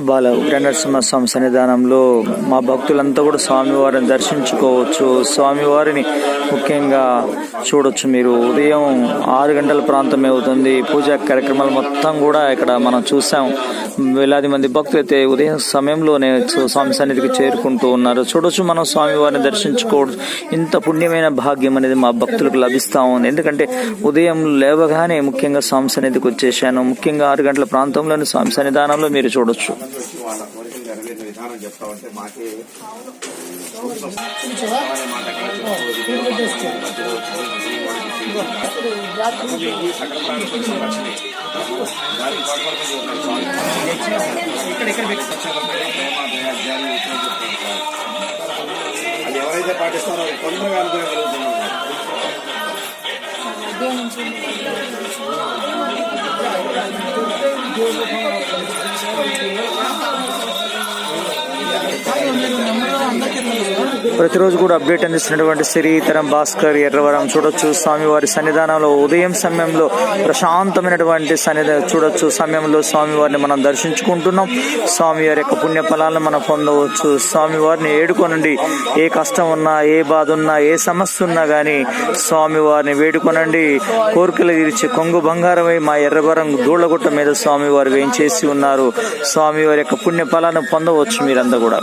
బాల ఉగ్రనరసింహస్వామి సన్నిధానంలో మా భక్తులంతా కూడా స్వామివారిని దర్శించుకోవచ్చు. స్వామివారిని ముఖ్యంగా చూడొచ్చు. మీరు ఉదయం 6 గంటల ప్రాంతమే అవుతుంది. పూజా కార్యక్రమాలు మొత్తం కూడా ఇక్కడ మనం చూసాం. వేలాది మంది భక్తులు అయితే ఉదయం సమయంలోనే స్వామి సన్నిధికి చేరుకుంటూ ఉన్నారు. చూడొచ్చు, మనం స్వామివారిని దర్శించుకోవచ్చు. ఇంత పుణ్యమైన భాగ్యం అనేది మా భక్తులకు లభిస్తా ఉంది. ఎందుకంటే ఉదయం లేవగానే ముఖ్యంగా స్వామి సన్నిధికి వచ్చేసాను. ముఖ్యంగా 6 గంటల ప్రాంతంలోని స్వామి సన్నిధానంలో మీరు చూడొచ్చు. వాళ్ళ కోరికలు నెరవేరిన విధానం చెప్తామంటే మాకే అది ఎవరైతే పాటిస్తారో తొందరగా అనుకోగలుగుతున్నారు. ప్రతిరోజు కూడా అప్డేట్ అందిస్తున్నటువంటి శ్రీతరం భాస్కర్ ఎర్రవరం చూడొచ్చు. స్వామివారి సన్నిధానంలో ఉదయం సమయంలో ప్రశాంతమైనటువంటి చూడొచ్చు సమయంలో స్వామివారిని మనం దర్శించుకుంటున్నాం. స్వామివారి యొక్క పుణ్య ఫలాలను మనం పొందవచ్చు. స్వామివారిని వేడుకొనండి. ఏ కష్టం ఉన్నా, ఏ బాధ ఉన్నా, ఏ సమస్య ఉన్నా గానీ స్వామివారిని వేడుకొనండి. కోరికలు తీర్చి కొంగు బంగారమై మా ఎర్రవరం దూళ్లగుట్ట మీద స్వామివారు వేయించేసి ఉన్నారు. స్వామివారి యొక్క పుణ్య ఫలాలను పొందవచ్చు మీరంతా కూడా.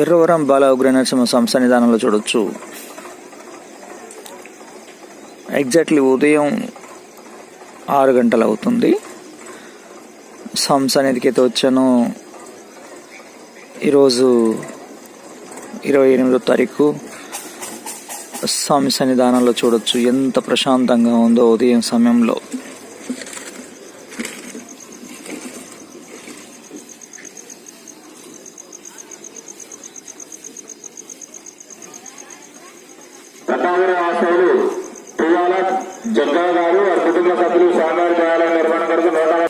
ఎర్రవరం బాల ఉగ్రనరసింహస్వామి సన్నిధానంలో చూడొచ్చు. ఎగ్జాక్ట్లీ ఉదయం 6 గంటలు అవుతుంది. స్వామి సన్నిధికి అయితే వచ్చాను. ఈరోజు 28వ తారీఖు. స్వామి సన్నిధానంలో చూడొచ్చు ఎంత ప్రశాంతంగా ఉందో ఉదయం సమయంలో. జగ్గా గారు వారి కుటుంబ సభ్యులు స్వామివారి దేవాలయ నిర్మాణం కొరకు 150